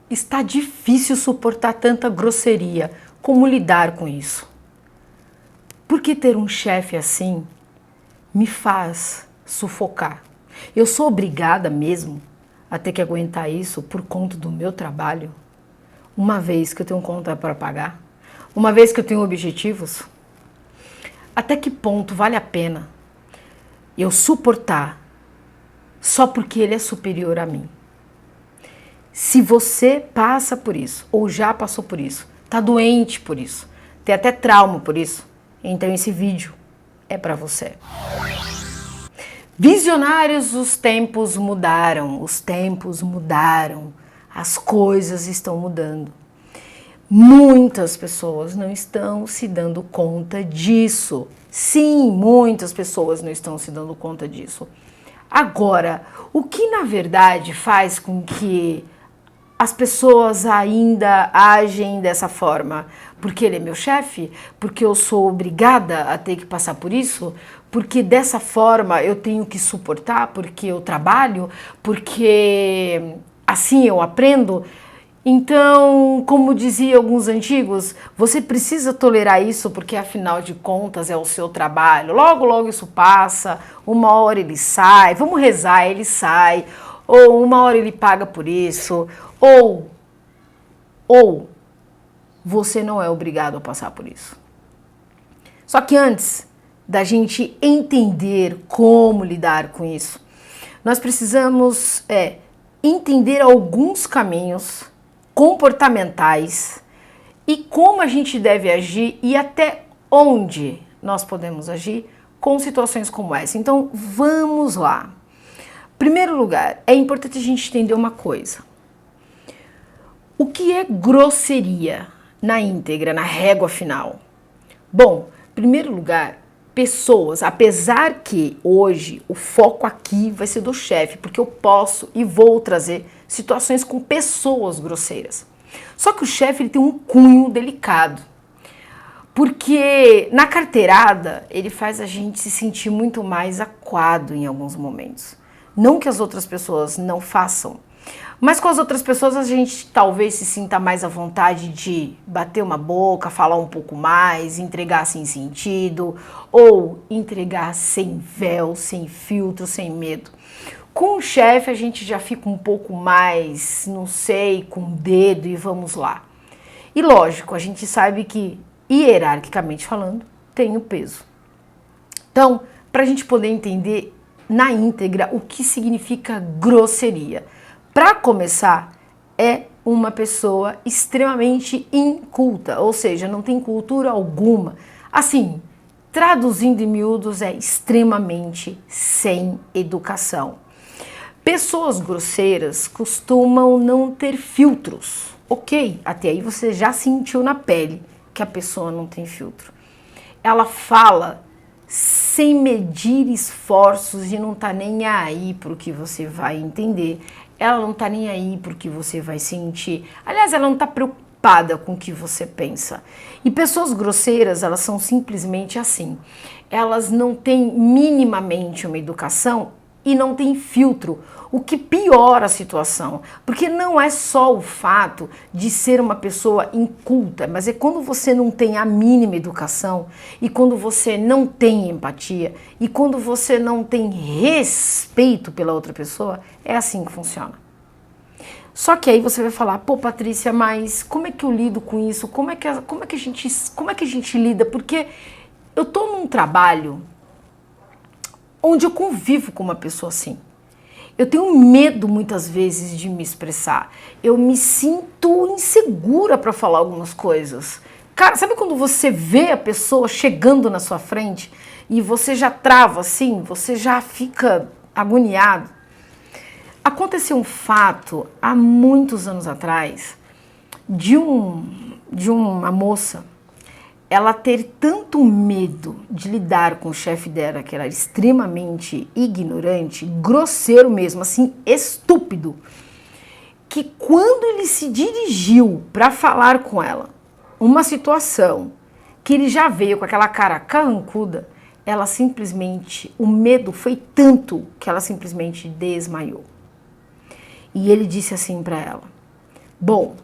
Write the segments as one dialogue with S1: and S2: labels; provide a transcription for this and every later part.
S1: Está difícil suportar tanta grosseria. Como lidar com isso? Porque ter um chefe assim me faz sufocar. Eu sou obrigada mesmo a ter que aguentar isso por conta do meu trabalho? Uma vez que eu tenho conta para pagar? Uma vez que eu tenho objetivos? Até que ponto vale a pena eu suportar só porque ele é superior a mim? Se você passa por isso, ou já passou por isso, tá doente por isso, tem até trauma por isso, então esse vídeo é para você. Visionários, os tempos mudaram, as coisas estão mudando. Muitas pessoas não estão se dando conta disso. Sim, muitas pessoas não estão se dando conta disso. Agora, o que na verdade faz com que as pessoas ainda agem dessa forma? Porque ele é meu chefe? Porque eu sou obrigada a ter que passar por isso? Porque dessa forma eu tenho que suportar? Porque eu trabalho? Porque assim eu aprendo? Então, como diziam alguns antigos, você precisa tolerar isso porque afinal de contas é o seu trabalho. Logo, logo isso passa, uma hora ele sai, vamos rezar, ele sai, ou uma hora ele paga por isso, ou você não é obrigado a passar por isso. Só que antes da gente entender como lidar com isso, nós precisamos entender alguns caminhos comportamentais e como a gente deve agir e até onde nós podemos agir com situações como essa. Então, vamos lá. Em primeiro lugar, é importante a gente entender uma coisa. O que é grosseria na íntegra, na régua final? Bom, em primeiro lugar, pessoas, apesar que hoje o foco aqui vai ser do chefe, porque eu posso e vou trazer situações com pessoas grosseiras. Só que o chefe ele tem um cunho delicado, porque na carteirada ele faz a gente se sentir muito mais acuado em alguns momentos. Não que as outras pessoas não façam, mas com as outras pessoas a gente talvez se sinta mais à vontade de bater uma boca, falar um pouco mais, entregar sem sentido ou entregar sem véu, sem filtro, sem medo. Com o chefe a gente já fica um pouco mais, não sei, com o dedo e vamos lá. E lógico, a gente sabe que hierarquicamente falando tem o peso. Então, para a gente poder entender na íntegra o que significa grosseria. Para começar, é uma pessoa extremamente inculta, ou seja, não tem cultura alguma. Assim, traduzindo em miúdos, é extremamente sem educação. Pessoas grosseiras costumam não ter filtros. Ok, até aí você já sentiu na pele que a pessoa não tem filtro. Ela fala sem medir esforços e não tá nem aí para o que você vai entender. Ela não tá nem aí para o que você vai sentir. Aliás, ela não tá preocupada com o que você pensa. E pessoas grosseiras, elas são simplesmente assim. Elas não têm minimamente uma educação e não têm filtro, o que piora a situação. Porque não é só o fato de ser uma pessoa inculta, mas é quando você não tem a mínima educação e quando você não tem empatia e quando você não tem respeito pela outra pessoa, é assim que funciona. Só que aí você vai falar, pô, Patrícia, mas como é que eu lido com isso? Como é que a gente lida? Porque eu tô num trabalho onde eu convivo com uma pessoa assim. Eu tenho medo muitas vezes de me expressar. Eu me sinto insegura para falar algumas coisas. Cara, sabe quando você vê a pessoa chegando na sua frente e você já trava assim, você já fica agoniado? Aconteceu um fato há muitos anos atrás de uma moça ela ter tanto medo de lidar com o chefe dela, que era extremamente ignorante, grosseiro mesmo, assim, estúpido, que quando ele se dirigiu para falar com ela, uma situação que ele já veio com aquela cara carrancuda, ela simplesmente, o medo foi tanto que ela simplesmente desmaiou. E ele disse assim para ela, Bom,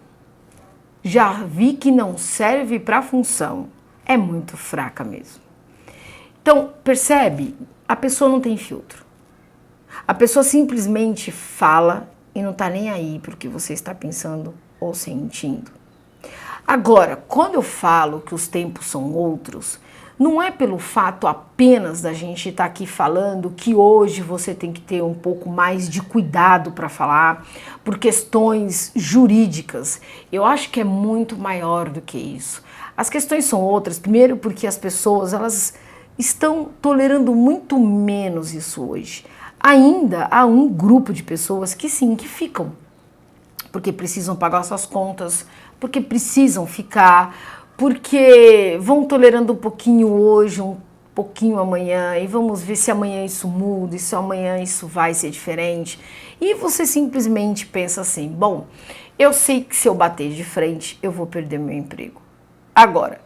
S1: já vi que não serve para a função. É muito fraca mesmo. Então, percebe? A pessoa não tem filtro. A pessoa simplesmente fala e não está nem aí para o que você está pensando ou sentindo. Agora, quando eu falo que os tempos são outros, não é pelo fato apenas da gente estar aqui falando que hoje você tem que ter um pouco mais de cuidado para falar, por questões jurídicas. Eu acho que é muito maior do que isso. As questões são outras, primeiro porque as pessoas elas estão tolerando muito menos isso hoje. Ainda há um grupo de pessoas que sim, que ficam, porque precisam pagar suas contas, porque precisam ficar, porque vão tolerando um pouquinho hoje, um pouquinho amanhã, e vamos ver se amanhã isso muda, e se amanhã isso vai ser diferente. E você simplesmente pensa assim, bom, eu sei que se eu bater de frente, eu vou perder meu emprego. Agora,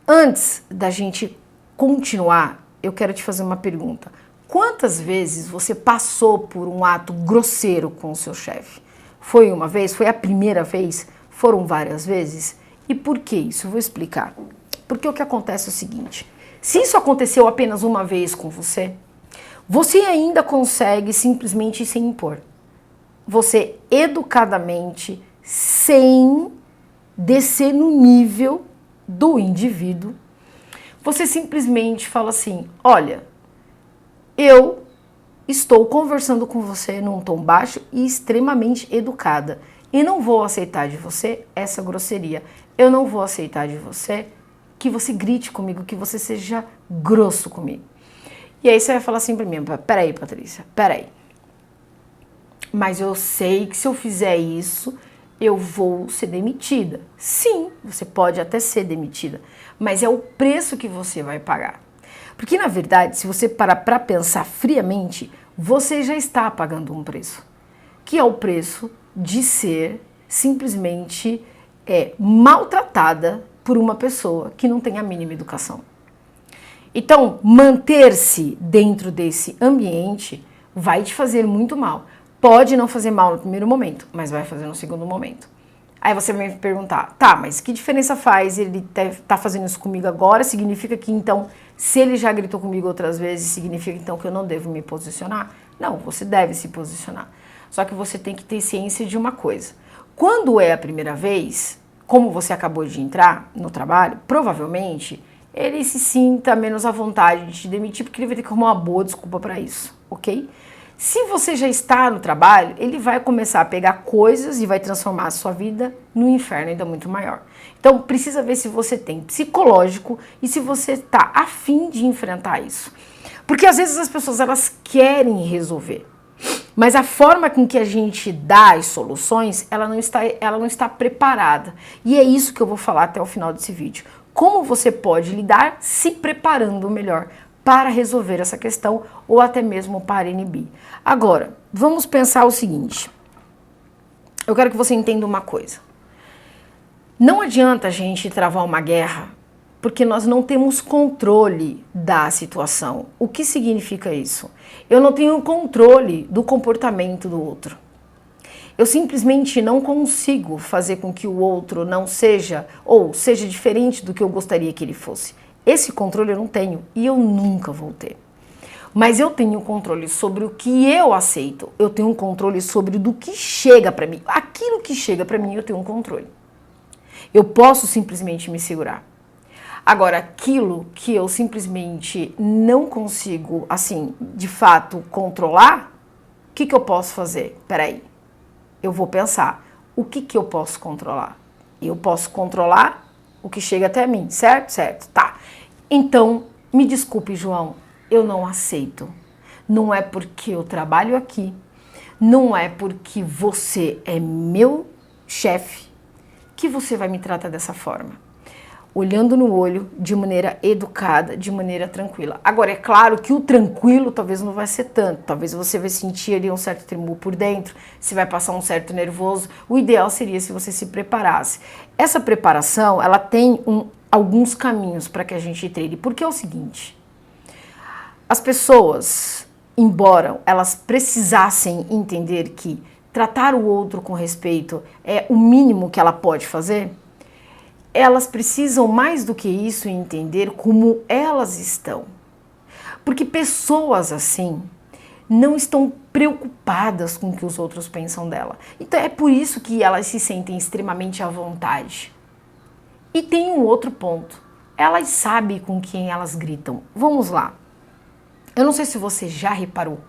S1: antes da gente continuar, eu quero te fazer uma pergunta. Quantas vezes você passou por um ato grosseiro com o seu chefe? Foi uma vez? Foi a primeira vez? Foram várias vezes? E por que isso? Eu vou explicar. Porque o que acontece é o seguinte, se isso aconteceu apenas uma vez com você, você ainda consegue simplesmente se impor. Você educadamente, sem descer no nível do indivíduo, você simplesmente fala assim, olha, eu estou conversando com você num tom baixo e extremamente educada e não vou aceitar de você essa grosseria. Eu não vou aceitar de você que você grite comigo, que você seja grosso comigo. E aí você vai falar assim pra mim, peraí, Patrícia, peraí. Mas eu sei que se eu fizer isso, eu vou ser demitida. Sim, você pode até ser demitida, mas é o preço que você vai pagar. Porque, na verdade, se você parar para pensar friamente, você já está pagando um preço, que é o preço de ser simplesmente maltratada por uma pessoa que não tem a mínima educação. Então, manter-se dentro desse ambiente vai te fazer muito mal. Pode não fazer mal no primeiro momento, mas vai fazer no segundo momento. Aí você vai me perguntar, tá, mas que diferença faz ele tá fazendo isso comigo agora? Significa que então, se ele já gritou comigo outras vezes, significa então que eu não devo me posicionar? Não, você deve se posicionar. Só que você tem que ter ciência de uma coisa. Quando é a primeira vez, como você acabou de entrar no trabalho, provavelmente ele se sinta menos à vontade de te demitir, porque ele vai ter que arrumar uma boa desculpa para isso, ok? Se você já está no trabalho, ele vai começar a pegar coisas e vai transformar a sua vida num inferno ainda muito maior. Então, precisa ver se você tem psicológico e se você está afim de enfrentar isso. Porque às vezes as pessoas elas querem resolver, mas a forma com que a gente dá as soluções, ela não está preparada. E é isso que eu vou falar até o final desse vídeo. Como você pode lidar se preparando melhor para resolver essa questão ou até mesmo para inibir. Agora, vamos pensar o seguinte. Eu quero que você entenda uma coisa. Não adianta a gente travar uma guerra porque nós não temos controle da situação. O que significa isso? Eu não tenho controle do comportamento do outro. Eu simplesmente não consigo fazer com que o outro não seja ou seja diferente do que eu gostaria que ele fosse. Esse controle eu não tenho e eu nunca vou ter. Mas eu tenho controle sobre o que eu aceito. Eu tenho um controle sobre do que chega para mim. Aquilo que chega para mim eu tenho um controle. Eu posso simplesmente me segurar. Agora, aquilo que eu simplesmente não consigo, assim, de fato, controlar, o que eu posso fazer? Peraí, eu vou pensar, o que eu posso controlar? Eu posso controlar o que chega até mim, certo? Certo, tá. Então, me desculpe, João, eu não aceito. Não é porque eu trabalho aqui, não é porque você é meu chefe que você vai me tratar dessa forma. Olhando no olho, de maneira educada, de maneira tranquila. Agora, é claro que o tranquilo talvez não vai ser tanto. Talvez você vai sentir ali um certo tremor por dentro, você vai passar um certo nervoso. O ideal seria se você se preparasse. Essa preparação, ela tem alguns caminhos para que a gente trilhe. Porque é o seguinte, as pessoas, embora elas precisassem entender que tratar o outro com respeito é o mínimo que ela pode fazer, elas precisam mais do que isso entender como elas estão. Porque pessoas assim não estão preocupadas com o que os outros pensam dela. Então é por isso que elas se sentem extremamente à vontade. E tem um outro ponto. Elas sabem com quem elas gritam. Vamos lá. Eu não sei se você já reparou,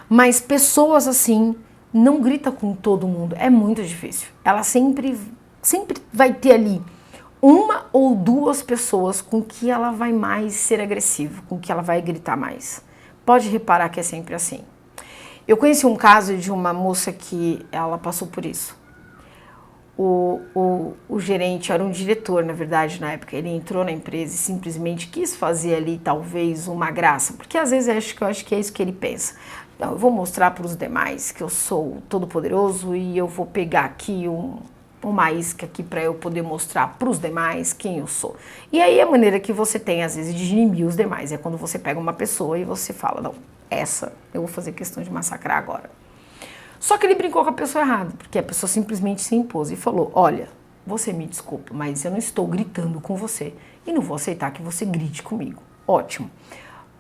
S1: mas pessoas assim não gritam com todo mundo. É muito difícil. Ela sempre vai ter ali uma ou duas pessoas com que ela vai mais ser agressiva, com que ela vai gritar mais. Pode reparar que é sempre assim. Eu conheci um caso de uma moça que ela passou por isso. O gerente era um diretor, na verdade, na época. Ele entrou na empresa e simplesmente quis fazer ali talvez uma graça, porque às vezes eu acho que é isso que ele pensa. Não, eu vou mostrar para os demais que eu sou todo poderoso e eu vou pegar aqui uma isca aqui para eu poder mostrar para os demais quem eu sou. E aí a maneira que você tem às vezes de inibir os demais é quando você pega uma pessoa e você fala, não, essa eu vou fazer questão de massacrar agora. Só que ele brincou com a pessoa errada, porque a pessoa simplesmente se impôs e falou, olha, você me desculpa, mas eu não estou gritando com você e não vou aceitar que você grite comigo. Ótimo.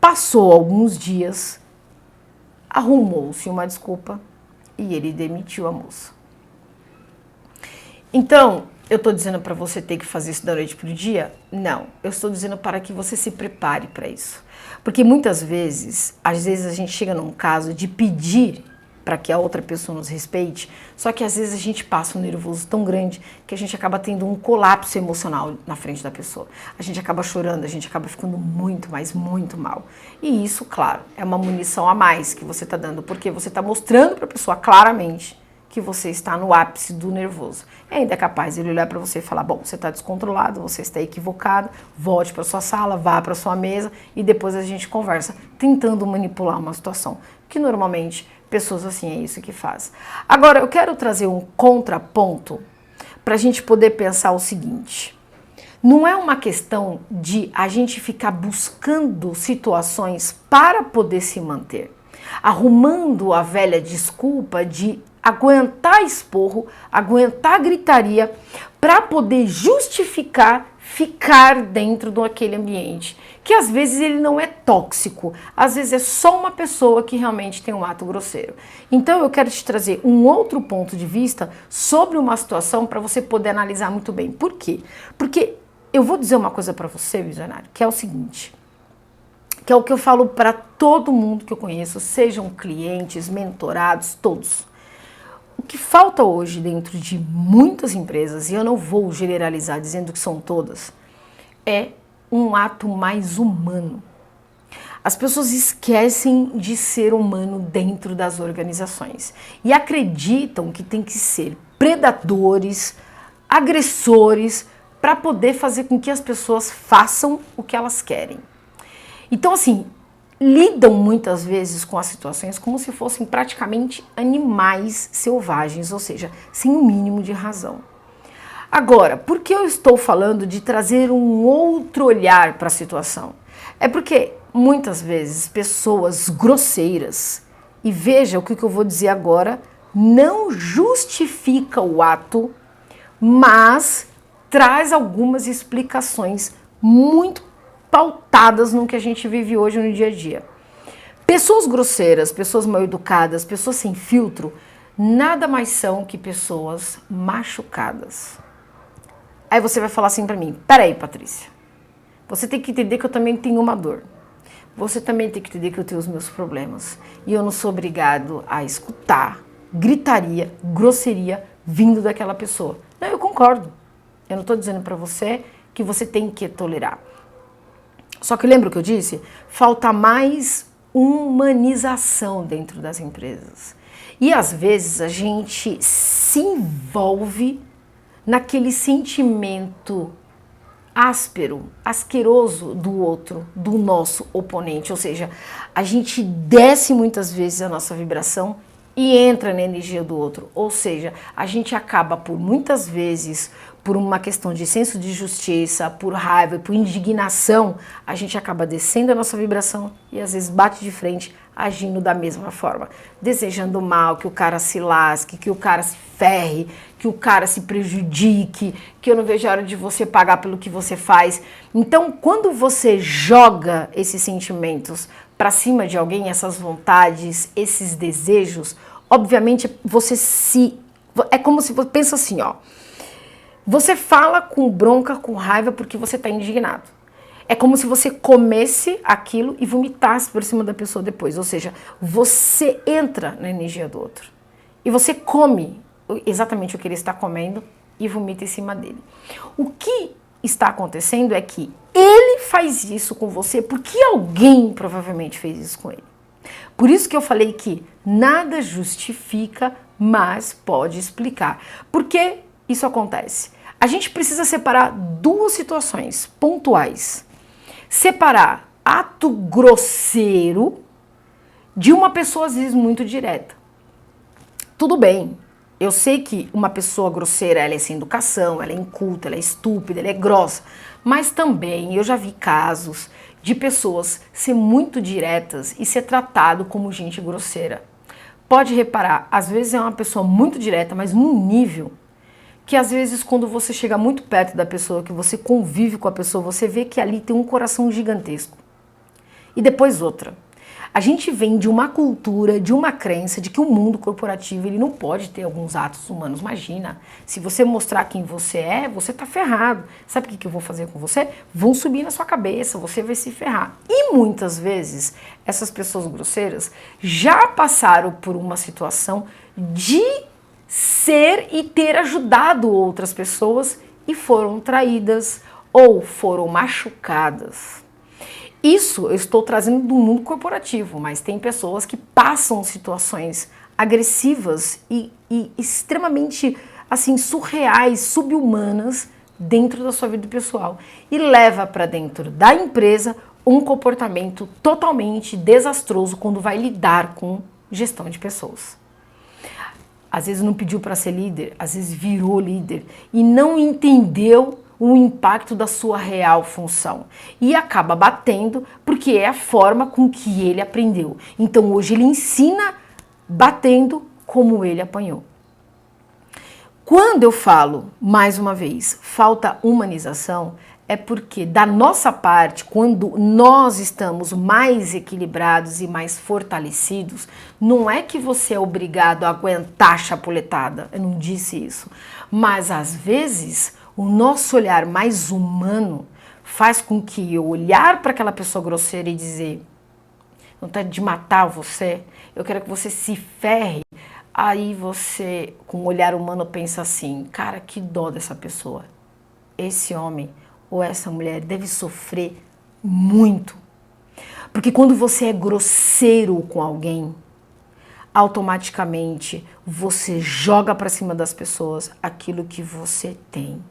S1: Passou alguns dias, arrumou-se uma desculpa e ele demitiu a moça. Então, eu estou dizendo para você ter que fazer isso da noite para o dia? Não, eu estou dizendo para que você se prepare para isso. Porque muitas vezes, às vezes a gente chega num caso de pedir para que a outra pessoa nos respeite, só que às vezes a gente passa um nervoso tão grande que a gente acaba tendo um colapso emocional na frente da pessoa. A gente acaba chorando, a gente acaba ficando muito, mas muito mal. E isso, claro, é uma munição a mais que você está dando, porque você está mostrando para a pessoa claramente que você está no ápice do nervoso. E ainda é capaz de ele olhar para você e falar, bom, você está descontrolado, você está equivocado, volte para sua sala, vá para sua mesa e depois a gente conversa, tentando manipular uma situação, que normalmente pessoas assim é isso que faz. Agora, eu quero trazer um contraponto para a gente poder pensar o seguinte. Não é uma questão de a gente ficar buscando situações para poder se manter, arrumando a velha desculpa de aguentar esporro, aguentar gritaria para poder justificar ficar dentro daquele ambiente, que às vezes ele não é tóxico, às vezes é só uma pessoa que realmente tem um ato grosseiro. Então eu quero te trazer um outro ponto de vista sobre uma situação para você poder analisar muito bem. Por quê? Porque eu vou dizer uma coisa para você, visionário, que é o seguinte, que é o que eu falo para todo mundo que eu conheço, sejam clientes, mentorados, todos. O que falta hoje dentro de muitas empresas, e eu não vou generalizar dizendo que são todas, é um ato mais humano. As pessoas esquecem de ser humano dentro das organizações e acreditam que tem que ser predadores, agressores, para poder fazer com que as pessoas façam o que elas querem. Então, assim, lidam muitas vezes com as situações como se fossem praticamente animais selvagens, ou seja, sem o mínimo de razão. Agora, por que eu estou falando de trazer um outro olhar para a situação? É porque muitas vezes pessoas grosseiras, e veja o que eu vou dizer agora, não justifica o ato, mas traz algumas explicações muito pautadas no que a gente vive hoje no dia a dia. Pessoas grosseiras, pessoas mal educadas, pessoas sem filtro, nada mais são que pessoas machucadas. Aí você vai falar assim pra mim, peraí, Patrícia, você tem que entender que eu também tenho uma dor. Você também tem que entender que eu tenho os meus problemas. E eu não sou obrigado a escutar gritaria, grosseria vindo daquela pessoa. Não, eu concordo. Eu não estou dizendo pra você que você tem que tolerar. Só que lembra o que eu disse? Falta mais humanização dentro das empresas. E às vezes a gente se envolve naquele sentimento áspero, asqueroso do outro, do nosso oponente. Ou seja, a gente desce muitas vezes a nossa vibração e entra na energia do outro. Ou seja, a gente acaba por muitas vezes, por uma questão de senso de justiça, por raiva, por indignação, a gente acaba descendo a nossa vibração e às vezes bate de frente, agindo da mesma forma, desejando mal, que o cara se lasque, que o cara se ferre, que o cara se prejudique, que eu não vejo a hora de você pagar pelo que você faz. Então, quando você joga esses sentimentos para cima de alguém, essas vontades, esses desejos, obviamente é como se você pensa assim, ó. Você fala com bronca, com raiva, porque você está indignado. É como se você comesse aquilo e vomitasse por cima da pessoa depois. Ou seja, você entra na energia do outro. E você come exatamente o que ele está comendo e vomita em cima dele. O que está acontecendo é que ele faz isso com você porque alguém provavelmente fez isso com ele. Por isso que eu falei que nada justifica, mas pode explicar. Por que isso acontece? A gente precisa separar duas situações pontuais. Separar ato grosseiro de uma pessoa às vezes muito direta. Tudo bem, eu sei que uma pessoa grosseira, ela é sem educação, ela é inculta, ela é estúpida, ela é grossa, mas também eu já vi casos de pessoas ser muito diretas e ser tratado como gente grosseira. Pode reparar, às vezes é uma pessoa muito direta, mas num nível que às vezes quando você chega muito perto da pessoa, que você convive com a pessoa, você vê que ali tem um coração gigantesco. E depois outra. A gente vem de uma cultura, de uma crença de que o mundo corporativo ele não pode ter alguns atos humanos. Imagina, se você mostrar quem você é, você tá ferrado. Sabe o que eu vou fazer com você? Vão subir na sua cabeça, você vai se ferrar. E muitas vezes, essas pessoas grosseiras já passaram por uma situação de ser e ter ajudado outras pessoas e foram traídas ou foram machucadas. Isso eu estou trazendo do mundo corporativo, mas tem pessoas que passam situações agressivas e extremamente assim surreais, subhumanas dentro da sua vida pessoal e leva para dentro da empresa um comportamento totalmente desastroso quando vai lidar com gestão de pessoas. Às vezes não pediu para ser líder, às vezes virou líder e não entendeu o impacto da sua real função. E acaba batendo porque é a forma com que ele aprendeu. Então hoje ele ensina batendo como ele apanhou. Quando eu falo, mais uma vez, falta humanização, é porque da nossa parte, quando nós estamos mais equilibrados e mais fortalecidos, não é que você é obrigado a aguentar a chapuletada, eu não disse isso, mas às vezes o nosso olhar mais humano faz com que eu olhar para aquela pessoa grosseira e dizer, vontade de matar você, eu quero que você se ferre. Aí você, com o olhar humano, pensa assim, cara, que dó dessa pessoa. Esse homem ou essa mulher deve sofrer muito. Porque quando você é grosseiro com alguém, automaticamente você joga para cima das pessoas aquilo que você tem.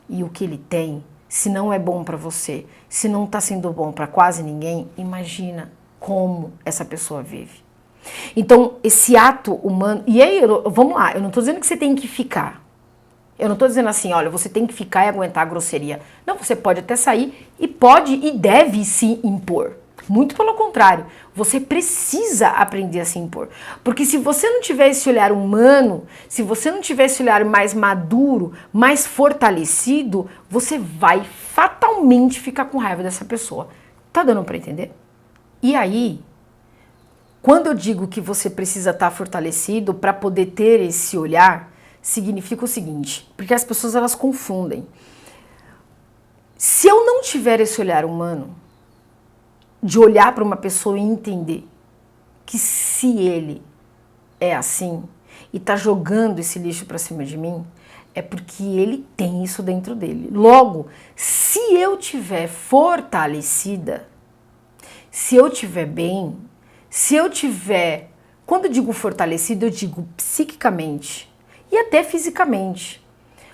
S1: E o que ele tem, se não é bom para você, se não está sendo bom para quase ninguém, imagina como essa pessoa vive. Então, esse ato humano... E aí, vamos lá, eu não estou dizendo que você tem que ficar. Eu não estou dizendo assim, olha, você tem que ficar e aguentar a grosseria. Não, você pode até sair e pode e deve se impor. Muito pelo contrário, você precisa aprender a se impor. Porque se você não tiver esse olhar humano, se você não tiver esse olhar mais maduro, mais fortalecido, você vai fatalmente ficar com raiva dessa pessoa. Tá dando para entender? E aí, quando eu digo que você precisa estar fortalecido para poder ter esse olhar, significa o seguinte, porque as pessoas elas confundem. Se eu não tiver esse olhar humano, de olhar para uma pessoa e entender que se ele é assim e está jogando esse lixo para cima de mim, é porque ele tem isso dentro dele. Logo, se eu tiver fortalecida, se eu tiver bem, se eu tiver, quando eu digo fortalecido, eu digo psiquicamente e até fisicamente.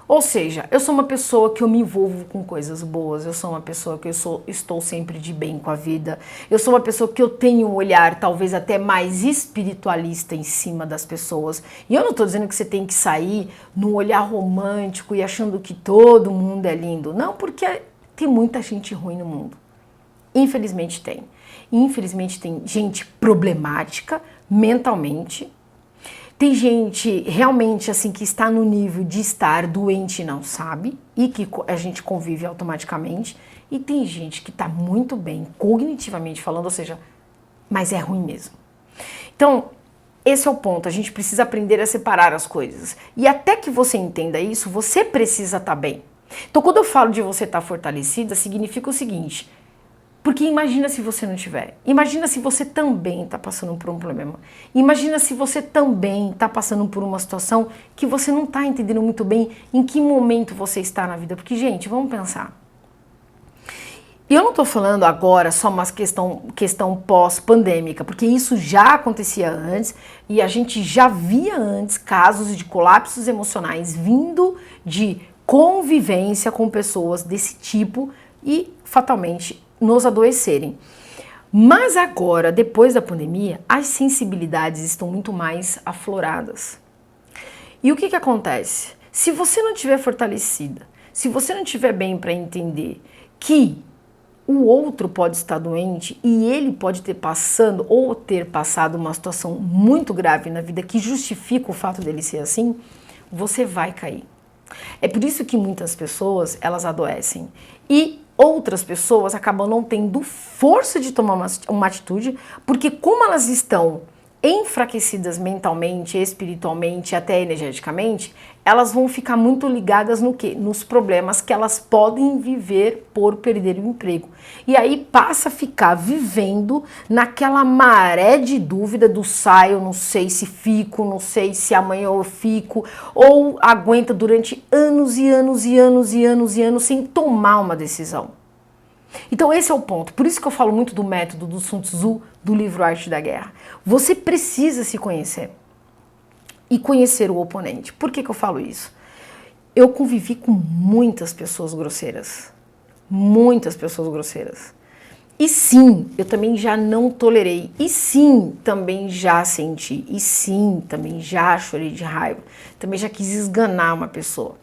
S1: Ou seja, eu sou uma pessoa que eu me envolvo com coisas boas, eu sou uma pessoa que estou sempre de bem com a vida, eu sou uma pessoa que eu tenho um olhar talvez até mais espiritualista em cima das pessoas. E eu não estou dizendo que você tem que sair num olhar romântico e achando que todo mundo é lindo. Não, porque tem muita gente ruim no mundo. Infelizmente tem. Infelizmente tem gente problemática mentalmente. Tem gente realmente assim que está no nível de estar doente e não sabe e que a gente convive automaticamente. E tem gente que está muito bem cognitivamente falando, ou seja, mas é ruim mesmo. Então, esse é o ponto. A gente precisa aprender a separar as coisas. E até que você entenda isso, você precisa estar bem. Então, quando eu falo de você estar fortalecida, significa o seguinte... Porque imagina se você não tiver. Imagina se você também está passando por um problema. Imagina se você também está passando por uma situação que você não está entendendo muito bem em que momento você está na vida. Porque, gente, vamos pensar. E eu não estou falando agora só uma questão pós-pandêmica, porque isso já acontecia antes e a gente já via antes casos de colapsos emocionais vindo de convivência com pessoas desse tipo e, fatalmente, nos adoecerem. Mas agora, depois da pandemia, as sensibilidades estão muito mais afloradas. E o que acontece? Se você não estiver fortalecida, se você não estiver bem para entender que o outro pode estar doente e ele pode ter passando ou ter passado uma situação muito grave na vida que justifica o fato dele ser assim, você vai cair. É por isso que muitas pessoas, elas adoecem. E outras pessoas acabam não tendo força de tomar uma atitude, porque como elas estão enfraquecidas mentalmente, espiritualmente, até energeticamente, elas vão ficar muito ligadas no quê? Nos problemas que elas podem viver por perder o emprego. E aí passa a ficar vivendo naquela maré de dúvida do saio, não sei se fico, não sei se amanhã eu fico, ou aguenta durante anos e anos e anos e anos e anos sem tomar uma decisão. Então esse é o ponto, por isso que eu falo muito do método do Sun Tzu, do livro Arte da Guerra. Você precisa se conhecer e conhecer o oponente. Por que eu falo isso? Eu convivi com muitas pessoas grosseiras, E sim, eu também já não tolerei, e sim, também já senti, e sim, também já chorei de raiva, também já quis esganar uma pessoa.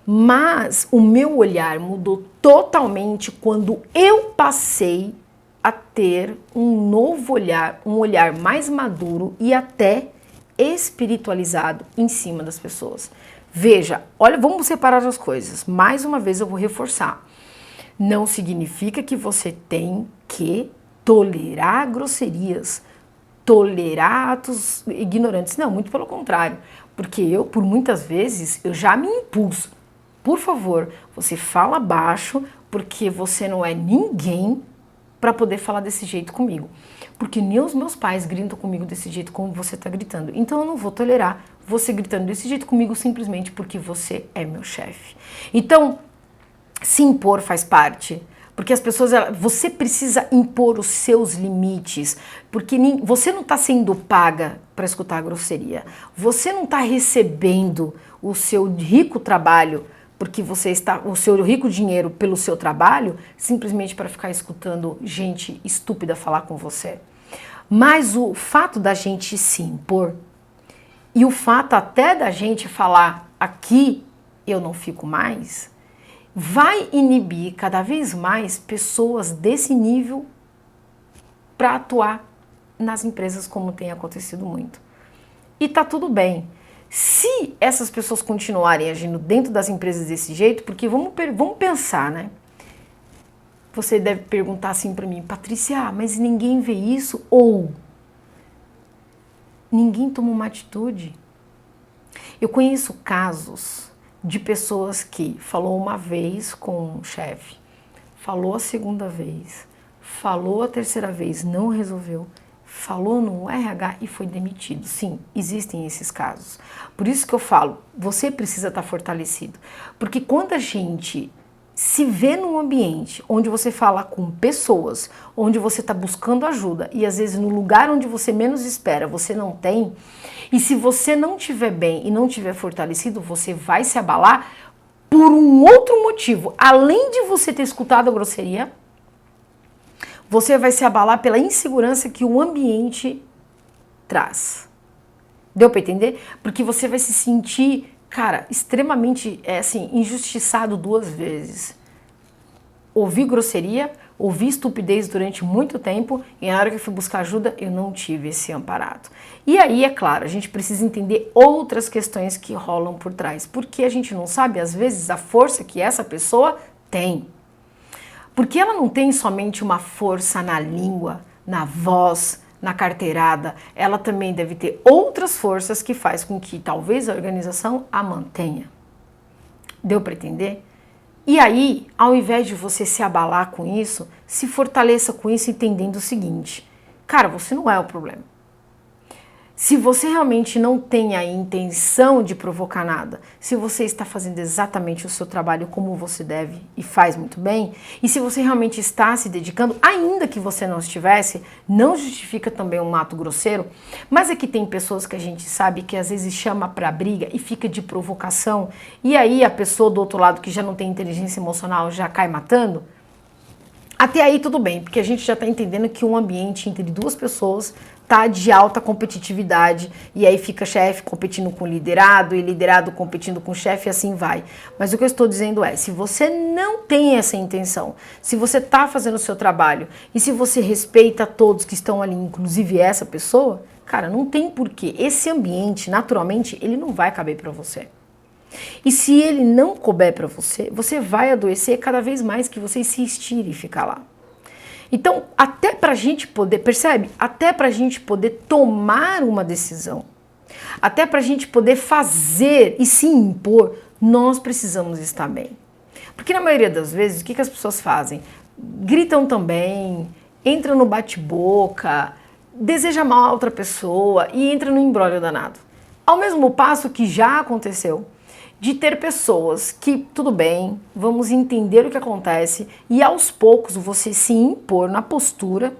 S1: Mas o meu olhar mudou totalmente quando eu passei a ter um novo olhar, um olhar mais maduro e até espiritualizado em cima das pessoas. Veja, olha, vamos separar as coisas. Mais uma vez eu vou reforçar. Não significa que você tem que tolerar grosserias, tolerar atos ignorantes. Não, muito pelo contrário. Porque eu, por muitas vezes, eu já me impus. Por favor, você fala baixo, porque você não é ninguém para poder falar desse jeito comigo. Porque nem os meus pais gritam comigo desse jeito como você está gritando. Então eu não vou tolerar você gritando desse jeito comigo simplesmente porque você é meu chefe. Então, se impor faz parte. Porque as pessoas, você precisa impor os seus limites, porque você não está sendo paga para escutar a grosseria. Você não está recebendo o seu rico trabalho, porque o seu rico dinheiro pelo seu trabalho, simplesmente para ficar escutando gente estúpida falar com você. Mas o fato da gente se impor, e o fato até da gente falar aqui eu não fico mais, vai inibir cada vez mais pessoas desse nível para atuar nas empresas como tem acontecido muito. E tá tudo bem. Se essas pessoas continuarem agindo dentro das empresas desse jeito, porque vamos pensar, né? Você deve perguntar assim para mim, Patrícia, mas ninguém vê isso? Ou ninguém toma uma atitude? Eu conheço casos de pessoas que falou uma vez com o chefe, falou a segunda vez, falou a terceira vez, não resolveu, falou no RH e foi demitido. Sim, existem esses casos. Por isso que eu falo, você precisa estar fortalecido. Porque quando a gente se vê num ambiente onde você fala com pessoas, onde você está buscando ajuda e às vezes no lugar onde você menos espera você não tem, e se você não estiver bem e não estiver fortalecido, você vai se abalar por um outro motivo, além de você ter escutado a grosseria, você vai se abalar pela insegurança que o ambiente traz. Deu para entender? Porque você vai se sentir, cara, extremamente, injustiçado duas vezes. Ouvi grosseria, ouvi estupidez durante muito tempo e na hora que eu fui buscar ajuda, eu não tive esse amparado. E aí, é claro, a gente precisa entender outras questões que rolam por trás, porque a gente não sabe, às vezes, a força que essa pessoa tem. Porque ela não tem somente uma força na língua, na voz, na carteirada, ela também deve ter outras forças que faz com que talvez a organização a mantenha. Deu para entender? E aí, ao invés de você se abalar com isso, se fortaleça com isso entendendo o seguinte, cara, você não é o problema. Se você realmente não tem a intenção de provocar nada, se você está fazendo exatamente o seu trabalho como você deve e faz muito bem, e se você realmente está se dedicando, ainda que você não estivesse, não justifica também um ato grosseiro, mas é que tem pessoas que a gente sabe que às vezes chama para briga e fica de provocação, e aí a pessoa do outro lado que já não tem inteligência emocional já cai matando. Até aí tudo bem, porque a gente já está entendendo que um ambiente entre duas pessoas tá de alta competitividade e aí fica chefe competindo com liderado e liderado competindo com chefe e assim vai. Mas o que eu estou dizendo é, se você não tem essa intenção, se você está fazendo o seu trabalho e se você respeita todos que estão ali, inclusive essa pessoa, cara, não tem porquê. Esse ambiente, naturalmente, ele não vai caber para você. E se ele não couber para você, você vai adoecer cada vez mais que você insistir e ficar lá. Então, até pra gente poder, percebe? Até pra gente poder tomar uma decisão, até pra gente poder fazer e se impor, nós precisamos estar bem. Porque na maioria das vezes, o que as pessoas fazem? Gritam também, entram no bate-boca, desejam mal a outra pessoa e entram no imbróglio danado. Ao mesmo passo que já aconteceu, de ter pessoas que, tudo bem, vamos entender o que acontece e aos poucos você se impor na postura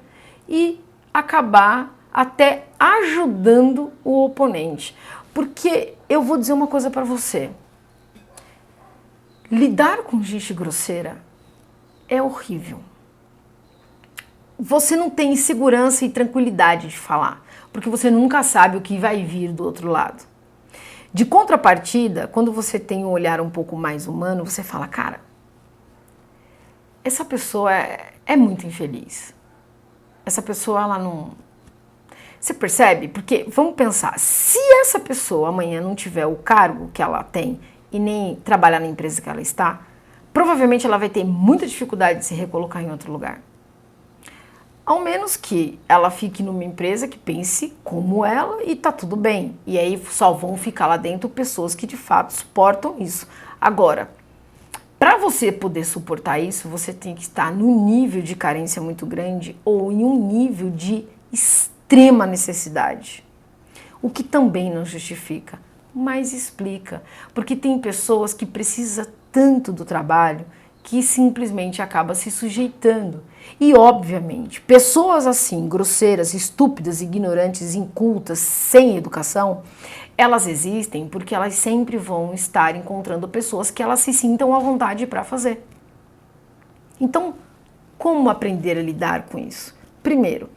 S1: e acabar até ajudando o oponente. Porque eu vou dizer uma coisa para você, lidar com gente grosseira é horrível. Você não tem segurança e tranquilidade de falar, porque você nunca sabe o que vai vir do outro lado. De contrapartida, quando você tem um olhar um pouco mais humano, você fala, cara, essa pessoa é muito infeliz. Essa pessoa, ela não... Você percebe? Porque, vamos pensar, se essa pessoa amanhã não tiver o cargo que ela tem e nem trabalhar na empresa que ela está, provavelmente ela vai ter muita dificuldade de se recolocar em outro lugar. Ao menos que ela fique numa empresa que pense como ela e tá tudo bem. E aí só vão ficar lá dentro pessoas que de fato suportam isso. Agora, para você poder suportar isso, você tem que estar num nível de carência muito grande ou em um nível de extrema necessidade. O que também não justifica, mas explica. Porque tem pessoas que precisam tanto do trabalho que simplesmente acaba se sujeitando. E, obviamente, pessoas assim, grosseiras, estúpidas, ignorantes, incultas, sem educação, elas existem porque elas sempre vão estar encontrando pessoas que elas se sintam à vontade para fazer. Então, como aprender a lidar com isso? Primeiro,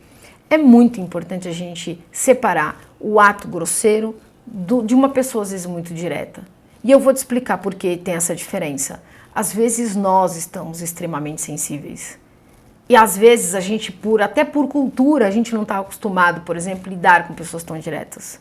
S1: é muito importante a gente separar o ato grosseiro de uma pessoa, às vezes, muito direta. E eu vou te explicar por que tem essa diferença. Às vezes nós estamos extremamente sensíveis. E às vezes a gente, até por cultura, a gente não está acostumado, por exemplo, a lidar com pessoas tão diretas.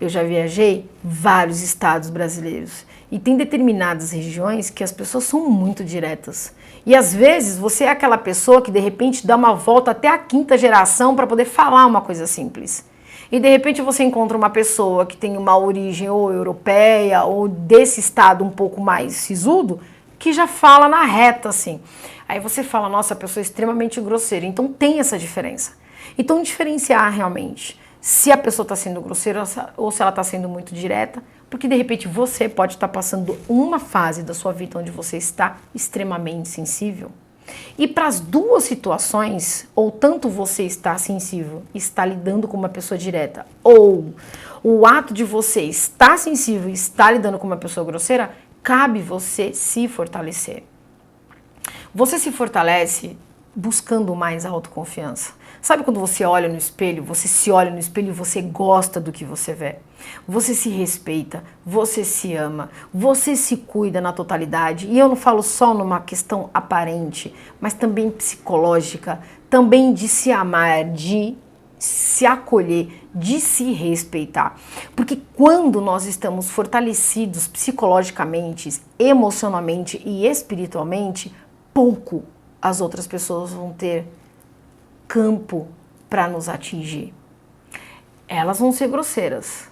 S1: Eu já viajei vários estados brasileiros e tem determinadas regiões que as pessoas são muito diretas. E às vezes você é aquela pessoa que de repente dá uma volta até a quinta geração para poder falar uma coisa simples. E de repente você encontra uma pessoa que tem uma origem ou europeia ou desse estado um pouco mais sisudo, que já fala na reta, assim. Aí você fala, nossa, a pessoa é extremamente grosseira. Então tem essa diferença. Então diferenciar realmente se a pessoa está sendo grosseira ou se ela está sendo muito direta, porque de repente você pode estar passando uma fase da sua vida onde você está extremamente sensível. E para as duas situações, ou tanto você está sensível e está lidando com uma pessoa direta, ou o ato de você estar sensível e estar lidando com uma pessoa grosseira, cabe você se fortalecer. Você se fortalece buscando mais autoconfiança. Sabe quando você olha no espelho, você se olha no espelho e você gosta do que você vê? Você se respeita, você se ama, você se cuida na totalidade. E eu não falo só numa questão aparente, mas também psicológica, também de se amar, de se acolher, de se respeitar. Porque quando nós estamos fortalecidos psicologicamente, emocionalmente e espiritualmente, pouco as outras pessoas vão ter campo para nos atingir. Elas vão ser grosseiras,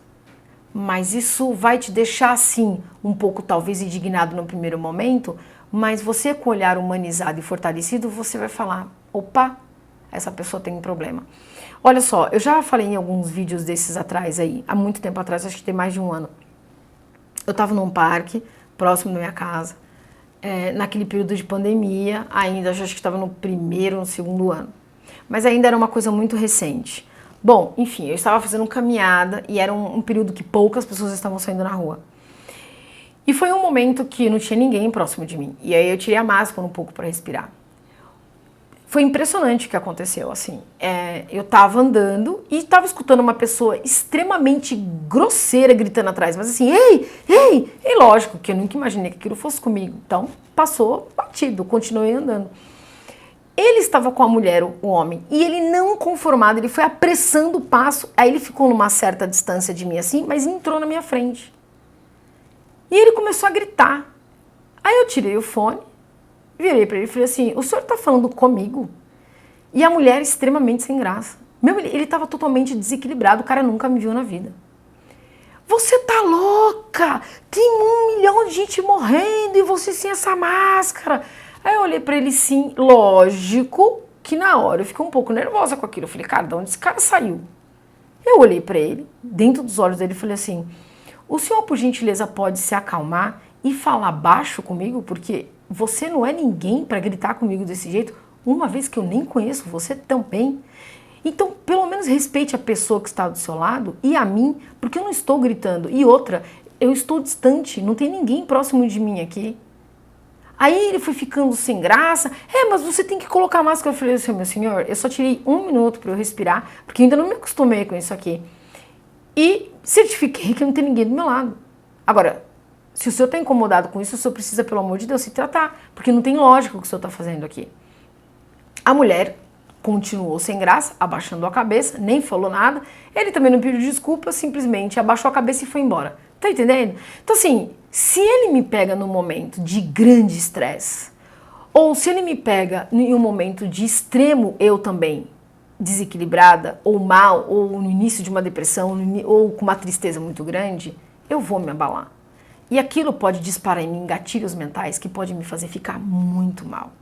S1: mas isso vai te deixar assim um pouco talvez indignado no primeiro momento, mas você com o olhar humanizado e fortalecido, você vai falar, opa, essa pessoa tem um problema. Olha só, eu já falei em alguns vídeos desses atrás aí, há muito tempo atrás, acho que tem mais de um ano. Eu estava num parque próximo da minha casa, naquele período de pandemia, ainda acho que estava no primeiro ou no segundo ano. Mas ainda era uma coisa muito recente. Bom, enfim, eu estava fazendo caminhada e era um período que poucas pessoas estavam saindo na rua. E foi um momento que não tinha ninguém próximo de mim. E aí eu tirei a máscara um pouco para respirar. Foi impressionante o que aconteceu, assim. Eu tava andando e tava escutando uma pessoa extremamente grosseira gritando atrás, mas assim, ei, ei, e lógico que eu nunca imaginei que aquilo fosse comigo. Então, passou batido, continuei andando. Ele estava com a mulher, o homem, e ele não conformado, ele foi apressando o passo, aí ele ficou numa certa distância de mim assim, mas entrou na minha frente. E ele começou a gritar. Aí eu tirei o fone, virei para ele e falei assim, o senhor tá falando comigo? E a mulher extremamente sem graça. Ele estava totalmente desequilibrado, o cara nunca me viu na vida. Você tá louca? Tem 1 milhão de gente morrendo e você sem essa máscara. Aí eu olhei pra ele sim, lógico que na hora eu fiquei um pouco nervosa com aquilo. Eu falei, cara, de onde esse cara saiu? Eu olhei pra ele, dentro dos olhos dele e falei assim, o senhor por gentileza pode se acalmar e falar baixo comigo? Porque você não é ninguém pra gritar comigo desse jeito, uma vez que eu nem conheço você também. Então, pelo menos respeite a pessoa que está do seu lado e a mim, porque eu não estou gritando. E outra, eu estou distante, não tem ninguém próximo de mim aqui. Aí ele foi ficando sem graça. Mas você tem que colocar máscara. Eu falei assim, meu senhor, eu só tirei 1 minuto para eu respirar, porque eu ainda não me acostumei com isso aqui. E certifiquei que não tem ninguém do meu lado. Agora, se o senhor está incomodado com isso, o senhor precisa, pelo amor de Deus, se tratar, porque não tem lógica o que o senhor está fazendo aqui. A mulher continuou sem graça, abaixando a cabeça, nem falou nada. Ele também não pediu desculpa, simplesmente abaixou a cabeça e foi embora. Tá entendendo? Então assim, se ele me pega num momento de grande estresse, ou se ele me pega em um momento de extremo eu também, desequilibrada, ou mal, ou no início de uma depressão, ou com uma tristeza muito grande, eu vou me abalar. E aquilo pode disparar em mim gatilhos mentais que podem me fazer ficar muito mal.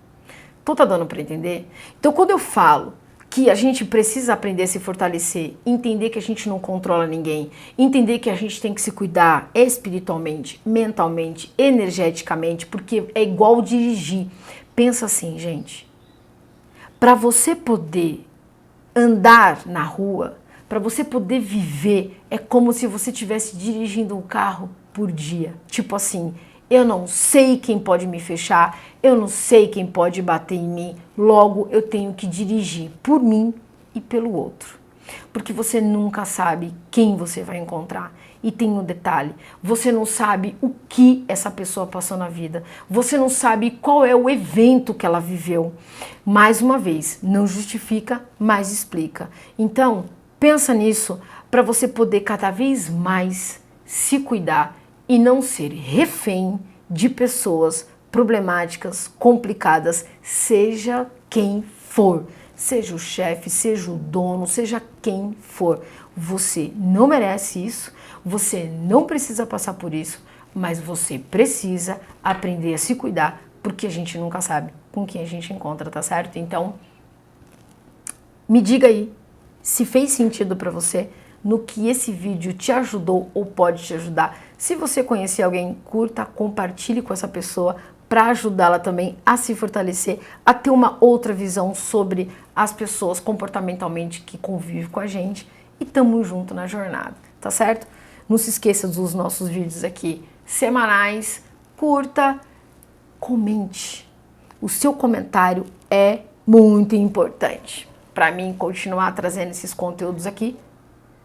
S1: Então tá dando para entender? Então quando eu falo que a gente precisa aprender a se fortalecer, entender que a gente não controla ninguém, entender que a gente tem que se cuidar espiritualmente, mentalmente, energeticamente, porque é igual dirigir. Pensa assim, gente, para você poder andar na rua, para você poder viver, é como se você estivesse dirigindo um carro por dia. Tipo assim, eu não sei quem pode me fechar, eu não sei quem pode bater em mim, logo eu tenho que dirigir por mim e pelo outro. Porque você nunca sabe quem você vai encontrar. E tem um detalhe, você não sabe o que essa pessoa passou na vida, você não sabe qual é o evento que ela viveu. Mais uma vez, não justifica, mas explica. Então, pensa nisso para você poder cada vez mais se cuidar e não ser refém de pessoas problemáticas, complicadas, seja quem for. Seja o chefe, seja o dono, seja quem for. Você não merece isso, você não precisa passar por isso, mas você precisa aprender a se cuidar, porque a gente nunca sabe com quem a gente encontra, tá certo? Então, me diga aí se fez sentido para você, no que esse vídeo te ajudou ou pode te ajudar. Se você conhecer alguém, curta, compartilhe com essa pessoa para ajudá-la também a se fortalecer, a ter uma outra visão sobre as pessoas comportamentalmente que convivem com a gente e tamo junto na jornada, tá certo? Não se esqueça dos nossos vídeos aqui semanais, curta, comente. O seu comentário é muito importante para mim continuar trazendo esses conteúdos aqui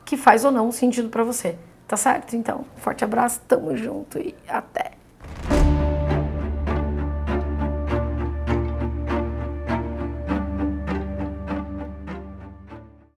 S1: que faz ou não sentido para você, tá certo? Então, forte abraço, tamo junto e até!